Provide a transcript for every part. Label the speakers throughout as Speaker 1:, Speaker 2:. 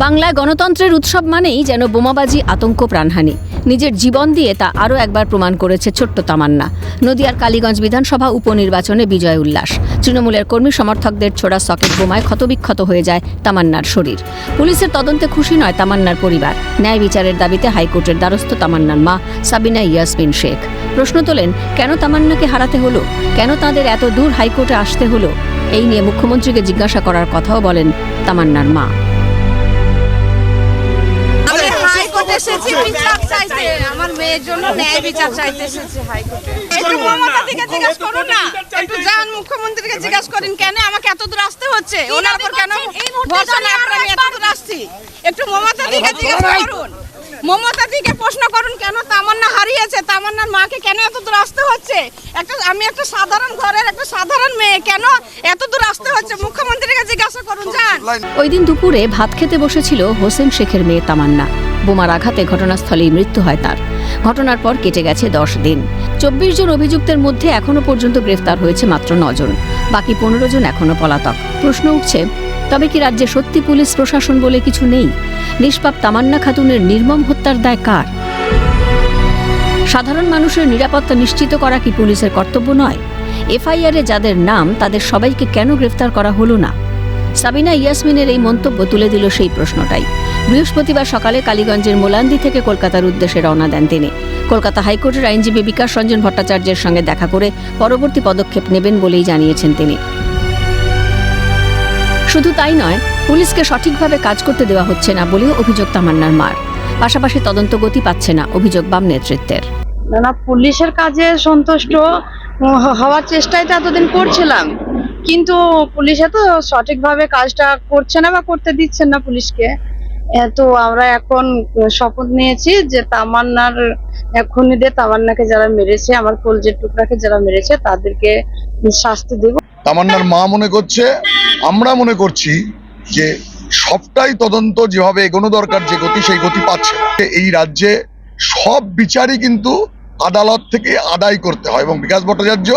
Speaker 1: বাংলায় গণতন্ত্রের উৎসব মানেই যেন বোমাবাজি, আতঙ্ক, প্রাণহানি। নিজের জীবন দিয়ে তা আরও একবার প্রমাণ করেছে ছোট্ট তামান্না। নদিয়ার কালীগঞ্জ বিধানসভা উপনির্বাচনে বিজয় উল্লাস। তৃণমূলের কর্মী সমর্থকদের ছোড়া সকেট বোমায় ক্ষতবিক্ষত হয়ে যায় তামান্নার শরীর। পুলিশের তদন্তে খুশি নয় তামান্নার পরিবার। ন্যায় বিচারের দাবিতে হাইকোর্টের দ্বারস্থ তামান্নার মা সাবিনা ইয়াসমিন শেখ। প্রশ্ন তোলেন, কেন তামান্নাকে হারাতে হলো, কেন তাদের এত দূর হাইকোর্টে আসতে হলো? এই নিয়ে মুখ্যমন্ত্রীকে জিজ্ঞাসা করার কথাও বলেন তামান্নার মা।
Speaker 2: আমার মেয়ের জন্য ন্যায় বিচার চাইতে এসেছি হাইকোর্টে। একটু মমতা দিকে জিজ্ঞাসা করুন না, একটু যান মুখ্যমন্ত্রীকে জিজ্ঞাসা করেন কেন আমাকে এত দূর আসতে হচ্ছে, ওনার উপর কেন ভরসা না করে আমি এত দূর আসছি। একটু মমতা দিকে জিজ্ঞাসা করুন, মমতা দিকে প্রশ্ন করুন কেন তামান্না হারিয়েছে, তামান্নার মাকে কেন এত দূর আসতে হচ্ছে। আমি একটা সাধারণ ঘরের একটা সাধারণ মেয়ে, কেন এত দূর আসতে হচ্ছে, মুখ্যমন্ত্রীকে জিজ্ঞাসা করুন যান।
Speaker 1: ওই দিন দুপুরে ভাত খেতে বসেছিল হোসেন শেখের মেয়ে তামান্না। বোমার আঘাতে ঘটনাস্থলেই মৃত্যু হয় তার। ঘটনার পর কেটে গেছে 10 দিন। 24 জন অভিযুক্তের মধ্যে এখনো পর্যন্ত গ্রেফতার হয়েছে মাত্র 9 জন। বাকি 15 জন এখনো পলাতক। প্রশ্ন উঠছে, তবে কি রাজ্যে সত্যি পুলিশ প্রশাসন বলে কিছু নেই? নিষ্পাপ তামান্না খাতুনের নির্মম হত্যার দায় কার? সাধারণ মানুষের নিরাপত্তা নিশ্চিত করা কি পুলিশের কর্তব্য নয়? এফআইআরে যাদের নাম তাদের সবাইকে কেন গ্রেফতার করা হলো না? সাবিনা ইয়াসমিনের এই মন্তব্য তুলে দিল সেই প্রশ্নটাই। বৃহস্পতিবার সকালে কালীগঞ্জের মোলান্দি থেকে কলকাতার উদ্দেশ্যে রওনা দেন তিনি। কলকাতা হাইকোর্টের আইনজীবী বিকাশ রঞ্জন ভট্টাচার্যের সঙ্গে দেখা করে পরবর্তী পদক্ষেপ নেবেন বলেই জানিয়েছেন তিনি। শুধু তাই নয়, পুলিশকে সঠিকভাবে কাজ করতে দেওয়া হচ্ছে না বলেও অভিযোগ তামান্নার মার। পাশাপাশি তদন্ত গতি পাচ্ছে না, অভিযোগ বাম নেতৃত্বের।
Speaker 3: না, পুলিশের কাজে সন্তুষ্ট হওয়ার চেষ্টাই তো এতদিন করছিলাম, কিন্তু পুলিশে তো সঠিকভাবে কাজটা করছে না বা করতে দিচ্ছেন না পুলিশকে। তো আমরা এখন শপথ নিয়েছি যে তামান্নার খুনিদের, তামান্নাকে যারা মেরেছে, আমার কলজের টুকরাকে যারা মেরেছে তাদেরকে শাস্তি দেব।
Speaker 4: তামান্নার মা মনে করছে, আমরা মনে করছি যে সবটাই তদন্ত যেভাবে এগোনো দরকার, যে গতি সেই গতি পাচ্ছে। এই রাজ্যে সব বিচারই কিন্তু আদালত থেকে আদায় করতে হয় এবং বিকাশ ভট্টাচার্য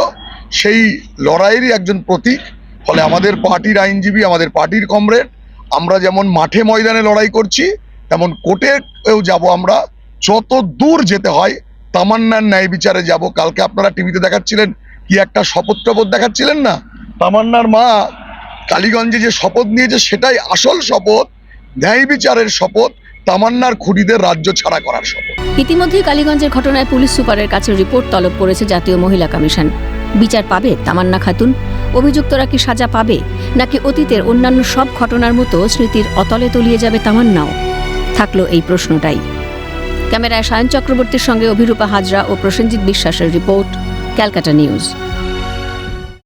Speaker 4: সেই লড়াইয়েরই একজন প্রতীক। ফলে আমাদের পার্টির আইনজীবী, আমাদের পার্টির কমরেড, আমরা যেমন মাঠে ময়দানে লড়াই করছি তেমন কোর্টেও যাব। আমরা যত দূর যেতে হয় তামান্নার ন্যায় বিচারে যাব। কালকে আপনারা টিভিতে দেখাচ্ছিলেন কি একটা শপথ দেখাচ্ছিলেন না, তামান্নার মা কালীগঞ্জে যে শপথ নিয়েছে সেটাই আসল শপথ, ন্যায় বিচারের শপথ, তামান্নার খুনিদের রাজ্য ছাড়া করার শপথ।
Speaker 1: ইতিমধ্যেই কালীগঞ্জের ঘটনায় পুলিশ সুপারের কাছে রিপোর্ট তলব করেছে জাতীয় মহিলা কমিশন। বিচার পাবে তামান্না খাতুন? অভিযুক্তরা কি সাজা পাবে, নাকি অতীতের অন্যান্য সব ঘটনার মতো স্মৃতির অতলে তলিয়ে যাবে তামান্নাও? থাকলো এই প্রশ্নটাই। ক্যামেরায় সায়ন চক্রবর্তীর সঙ্গে অভিরূপা হাজরা ও প্রসেনজিৎ বিশ্বাসের রিপোর্ট, ক্যালকাটা নিউজ।